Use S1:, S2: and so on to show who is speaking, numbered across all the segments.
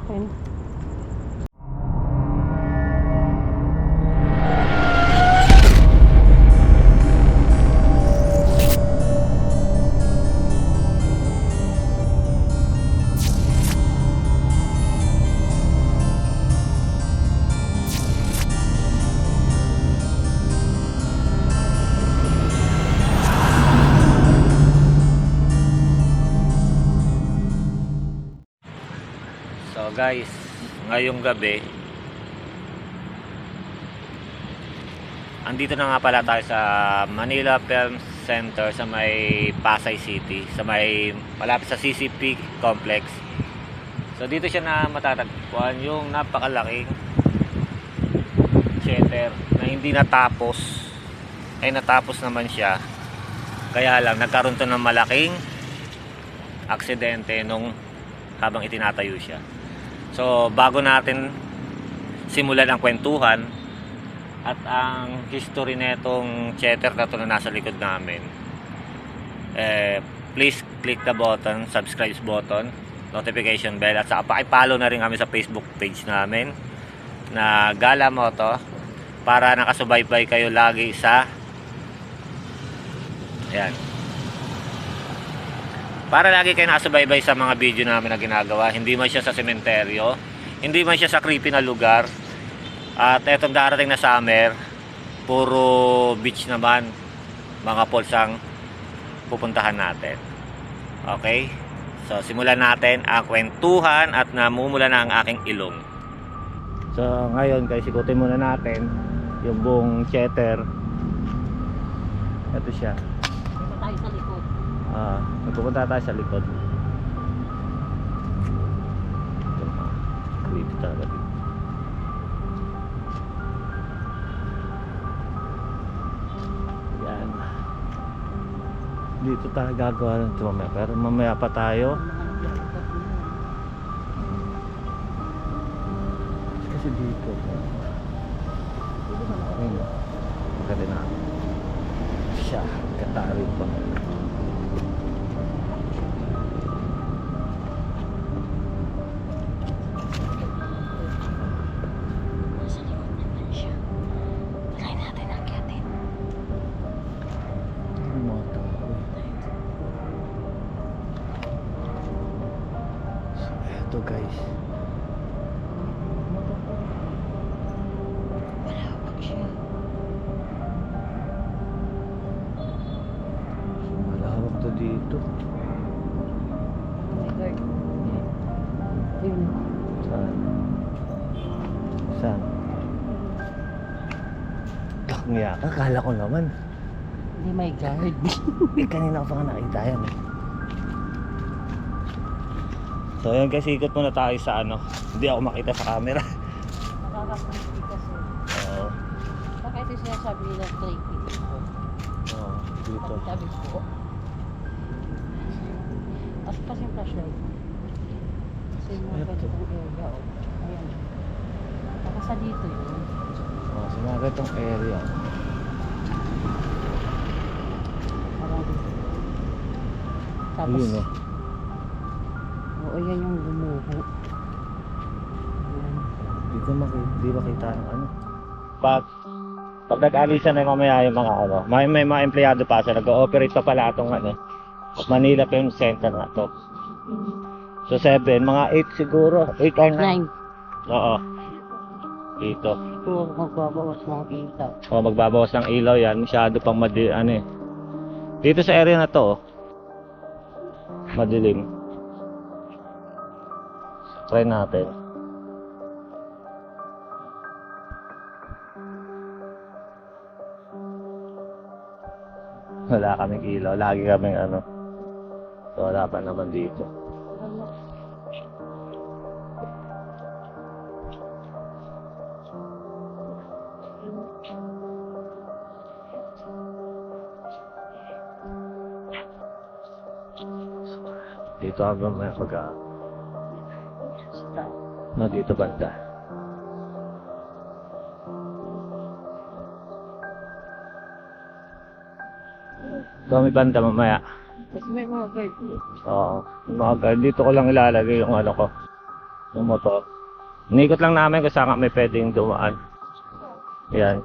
S1: akin.
S2: So guys, ngayong gabi andito na nga pala tayo sa Manila Film Center sa may Pasay City, sa may malapit sa CCP Complex. So dito siya na matatagpuan yung napakalaking theater na hindi natapos. Ay natapos naman siya, kaya lang nagkaroon to ng malaking aksidente nung habang itinatayo siya. So bago natin simulan ang kwentuhan at ang history netong theater na to na nasa likod namin, please click the button, subscribe button, notification bell, at saka paki-follow na rin kami sa Facebook page namin na Gala Moto para nakasubaybay kayo lagi sa ayan, para lagi kayo nakasubaybay sa mga video namin na ginagawa. Hindi man siya sa sementeryo, hindi man siya sa creepy na lugar. At etong darating na summer, puro beach naman, mga falls ang pupuntahan natin. Okay? So simulan natin ang kwentuhan at namumula na ang aking ilong. So ngayon guys, ikutin muna natin yung buong theater. Ito siya.
S1: Dito tayo sa likod.
S2: Magpupunta tayo sa likod. Creepy talaga dito. Yan. Dito tayo gagawa ng ito mamaya. Pero mamaya pa tayo. Kasi dito. Ayun. Maganda na. Siya. Katari pa. Ito guys,
S1: Malawak siya.
S2: malawak to dito.
S1: Oh my God. Ayun.
S2: Saan? Saan? Takngya ka, kala ko naman.
S1: Hindi may guard.
S2: Kanina ko pa nga nakita yan eh. So yun guys, ikot muna tayo sa ano. Hindi ako makita sa camera.
S1: Nakaka-creepy kasi.
S2: Oo.
S1: Baka ito sinasabi nila creepy dito.
S2: Oo, dito.
S1: Tabi po. As kasi yung flashlight. Kasi yung mga
S2: Ito.
S1: ganitong area. Ayan. Baka sa dito yun.
S2: Oo, sa mga ganitong area.
S1: Parang dito. Tapos,
S2: Ayun oh.
S1: oo, yan yung gumuho. Ayan.
S2: Di ba kita ng ano? Pag nag-alisa na mamaya yung mga ano, may mga empleyado pa sa nag-ooperate pa pala itong ano, Manila Film Center na to. So 7, mga 8 siguro, 8 or 9.
S1: 9.
S2: Oo. Dito.
S1: Puro magbabawas mga kita.
S2: O magbabawas ng ilaw yan, masyado pang ano eh. Dito sa area na to, oh, madilim. Try natin. Wala kaming ilaw, lagi kaming ano. So wala pa naman dito. Dito hanggang may no, dito banda. Dami banda mamaya.
S1: Kasi may mga guard.
S2: Oo, mga guard. Dito ko lang ilalagay yung ano ko. Yung motor. Inikot lang namin kung saan kami pwedeng dumaan. Yan.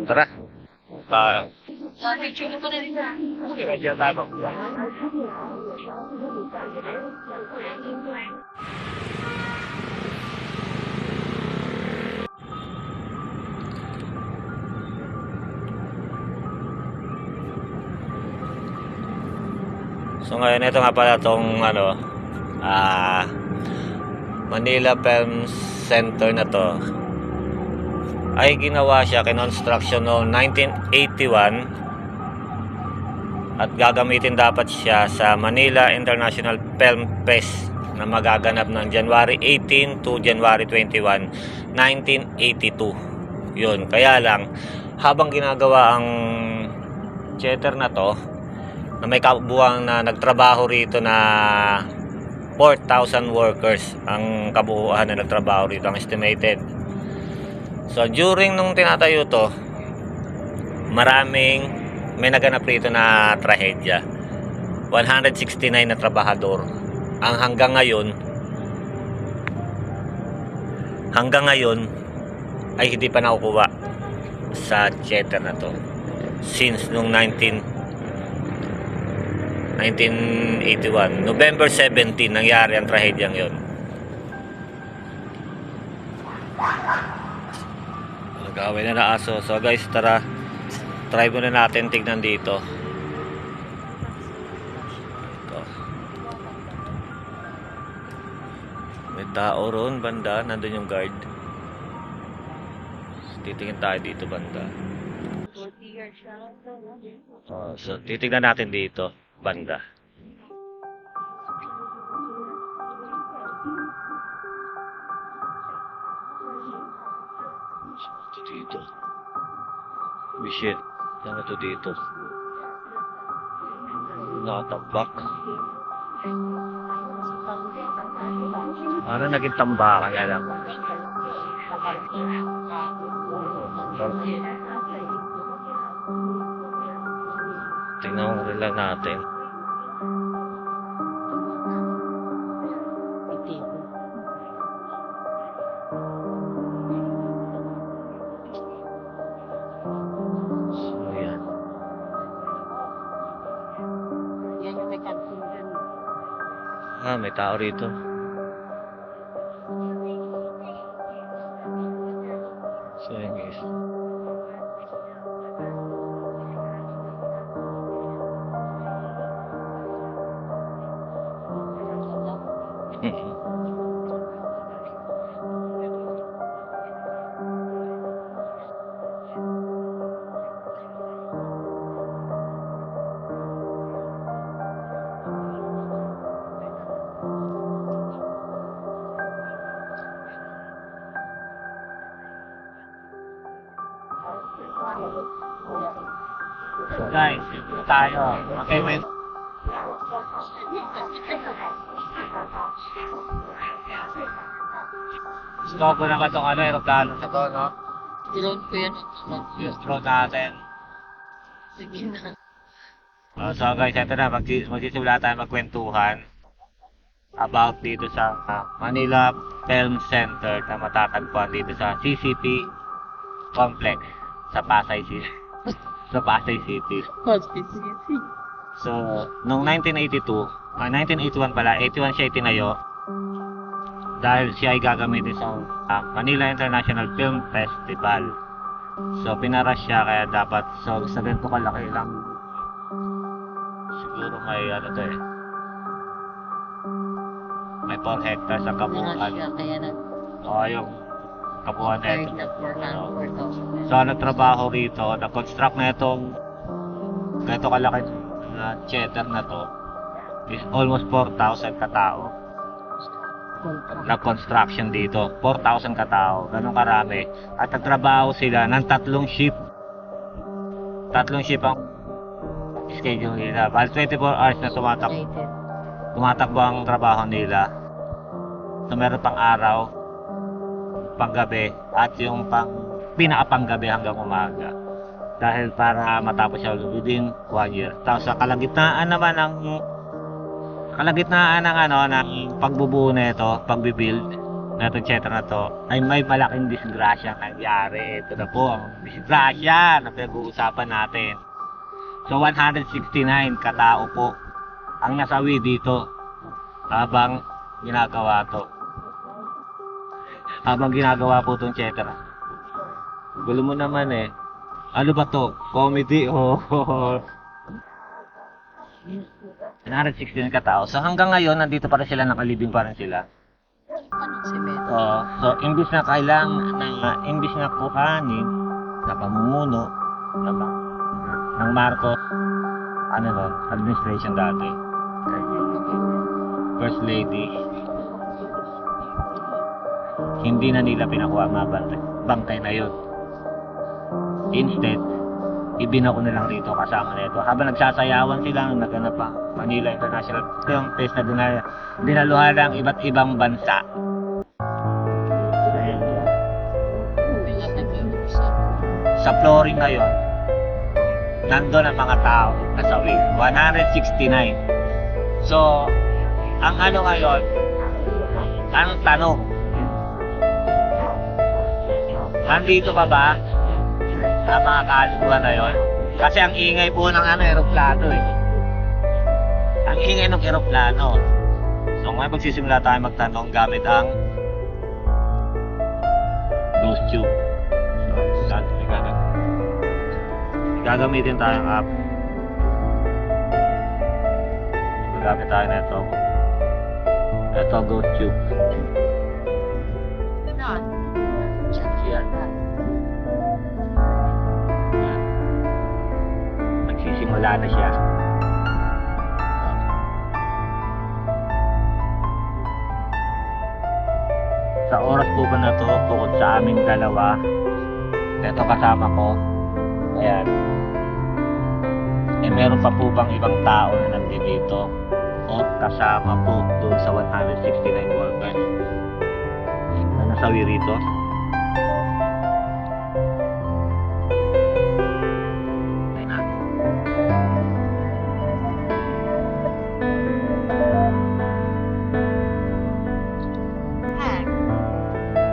S2: Tara. Tayo. Medyo tayo. So ngayon ito nga pala tong Manila Film Center na to ay ginawa siya kinonstruction noong 1981 at gagamitin dapat siya sa Manila International Film Fest na magaganap ng January 18 to January 21, 1982. Yun, kaya lang habang ginagawa ang theater na to na may kabuuan na nagtrabaho rito na 4,000 workers ang kabuuan na nagtrabaho rito, ang estimated. So during nung tinatayo to, may naganap rito na trahedya. 169 na trabahador ang hanggang ngayon ay hindi pa nakukuha sa theater na to since nung 1981. November 17 nangyari ang trahedyang yon. Nag-away na aso. So guys, tara, try muna natin tignan dito. Ito. May tao ron banda, nandun yung guard. Titingin tayo dito banda. So titignan natin dito banda. Ito dito. Shit. Ano to dito? Nakatambak. Ano naging tambakan nga lang. Tingnan mo rin lang natin. So, yan.
S1: Yan yung may kantin dyan.
S2: May tao rito. So, yan guys. Guys, tayo. Okay, wait. Stop ko na ba itong aeroplano na to, no?
S1: Drone ko yan.
S2: Drone natin.
S1: Sige na.
S2: So guys, ito na. Magsisimula tayo magkwentuhan about dito sa Manila Film Center na matatagpuan dito sa CCP Complex sa Pasay City. Sa Pasay City. So, noong 1981 pala, 81 siya itinayo dahil siya ay gagamitin sa Manila International Film Festival. So, pinaras siya kaya dapat sa ganito kalaki lang. Siguro may may 4 hectares ang kabuuan. Yung kabuuan na ito. So, nagtrabaho rito, nag-construct na itong ganito kalaki na theater na to is almost 4,000 katao. Nag-construction dito, 4,000 katao, ganun karami. At nagtrabaho sila ng 3 shift. 3 shift ang schedule nila. Bali 24 hours na tumatakbo ang trabaho nila. So, meron pang araw, pang gabi, at yung pang pinakapanggabi hanggang umaga. Dahil para matapos siya within 1 year. Tapos sa kalagitnaan naman ng ng pagbubuo na ito, pagbibuild na itong Chetra na to, ay may malaking disgrasya nangyari. Ito na po ang disgrasya na pinag-uusapan natin. So 169 katao po ang nasawi dito habang ginagawa to. Habang ginagawa po itong Chetra. Gulo mo naman eh. Ano ba to? Comedy o... 116 katao. So hanggang ngayon, nandito pa rin sila, nakalibing pa rin sila. So imbis na imbis na kuhanin sa pamumuno ng Marcos, administration dati. First Lady, hindi na nila pinakuha ang mga bangkay na yun. Instead, ibinako na lang dito kasama na ito. Habang nagsasayawan sila, naganap pa Manila International Film Fest na dinaluhan ng iba't ibang bansa. Sa flooring ngayon, nandun ang mga tao nasawi. 169. So, ang ano ngayon, ang tanong, nandito pa ba ang mga kaluluwa na yon? Kasi ang ingay po ng eroplano eh. Ang ingay ng eroplano. So ngayon magsisimula tayo magtanong gamit ang ghost tube. So gagamitin tayong app. Gagamit tayo na ito. Ito ghost tube. Yan. Nagsisimula na siya. Sa oras po ba na to, bukod sa aming dalawa, ito kasama ko, ayan, meron pa po bang ibang tao na nandito o kasama po doon sa 169 workers na nasawi rito?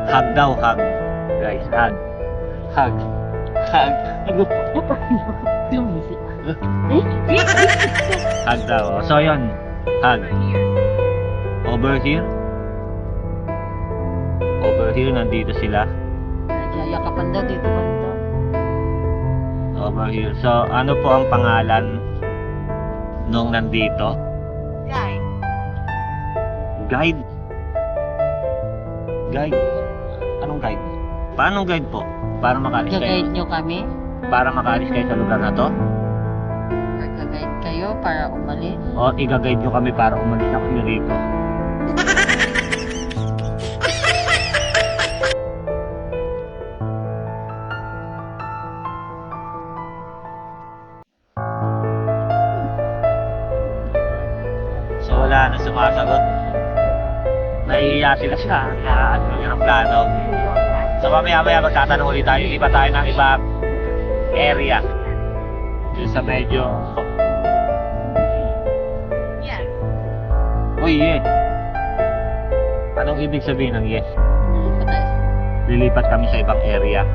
S2: Hug daw, hug. Guys, hug. Hug. Hug. Hug daw. So, yun. Hug. Over here. Over here, nandito sila.
S1: Nagyayakapan daw dito banda.
S2: Over here. So, ano po ang pangalan nung nandito?
S1: Guide.
S2: Guide? Guide? Anong guide? Paano guide po? Para makaalis kayo?
S1: Gagayad nyo kami?
S2: Para makaalis kayo sa lugar na to?
S1: Gagayad kayo para umalis?
S2: O i-guide nyo kami para umalis na kami rito? So wala na sumasagot. Nahihiya sila sa ang plano. So mamaya-maya magtatanong ulit tayo. Iba tayo ng ibang area. Dito sa medyo...
S1: Yes.
S2: Uy, yeah. Anong ibig sabihin ng yes?
S1: Patay.
S2: Lilipat kami sa ibang area.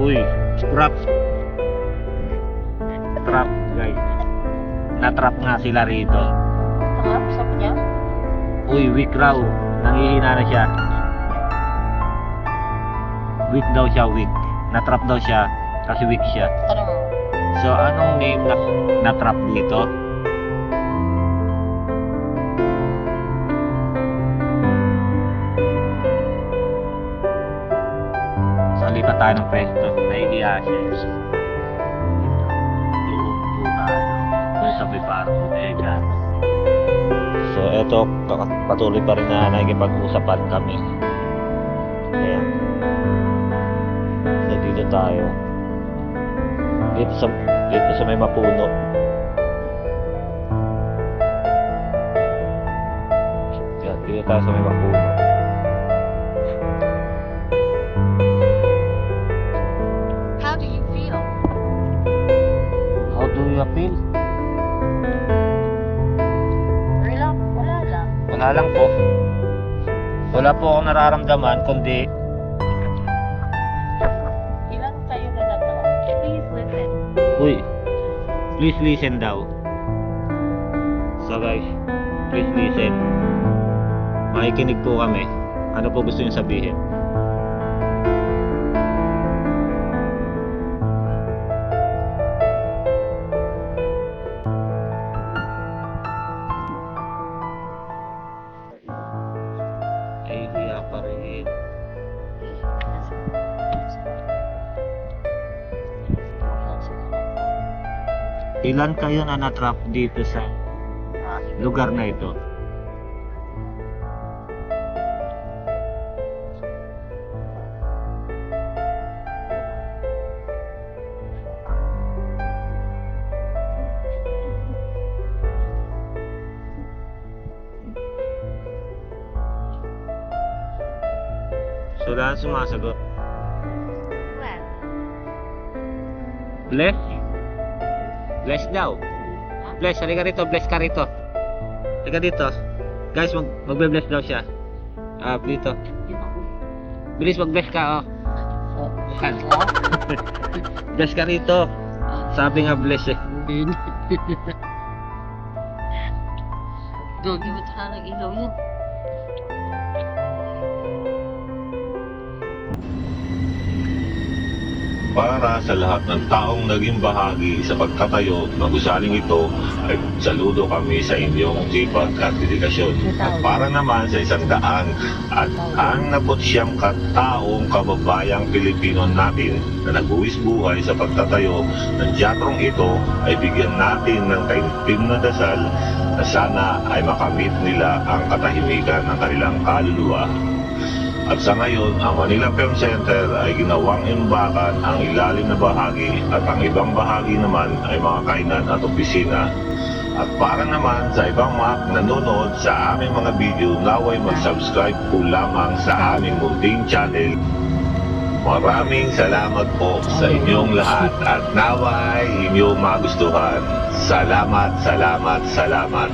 S2: Uy, trap. Trap, guys. Na-trap nga sila rito.
S1: Tangap, sabi niya?
S2: Uy, weak raw. Nangihina na siya. Weak daw siya, weak. Na-trap daw siya kasi weak siya.
S1: Ano?
S2: So, anong name na-trap dito? So, lipat tayo ng pwesto. Nahihiya siya. Lupo tayo. Sabi parang bodega. So, eto, patuloy pa rin na nakikipag-usapan kami. Ayan. So, dito tayo. Dito sa may mapuno. Yan, dito tayo sa may mapuno.
S1: How do you feel?
S2: How do you feel?
S1: Relax, wala lang.
S2: Wala lang po. Wala po akong nararamdaman kundi
S1: Ilan kayo na dato? Please listen.
S2: uy, please listen daw. So guys, please listen. Makikinig po kami. Ano po gusto niyo sabihin? Ay, hiya pa rin. Ilan kayo na natrap dito sa lugar na ito? So, lahat sumasagot.
S1: Well,
S2: Bless? Bless daw. Bless, halika rito. Bless ka rito. Halika dito. Guys, magbe-bless daw siya. Dito. Bilis mag-bless ka, oh. Kan. Bless ka rito. Sabi nga bless eh.
S1: Gogi mo talaga ilaw yun.
S3: Para sa lahat ng taong naging bahagi sa pagtatayo ng gusaling ito ay saludo kami sa inyong sipag at dedikasyon. At para naman sa 100 at 69 kataong kababayang Pilipino natin na nagbuwis buhay sa pagtatayo ng teatrong ito ay bigyan natin ng taimtim na dasal na sana ay makamit nila ang katahimikan ng kanilang kaluluwa. At sa ngayon, ang Manila Film Center ay ginawang imbakan ang ilalim na bahagi at ang ibang bahagi naman ay mga kainan at opisina. At para naman sa ibang mga nanonood sa aming mga video, naway mag-subscribe po lamang sa aming munting channel. Maraming salamat po sa inyong lahat at naway inyong magustuhan. Salamat, salamat, salamat.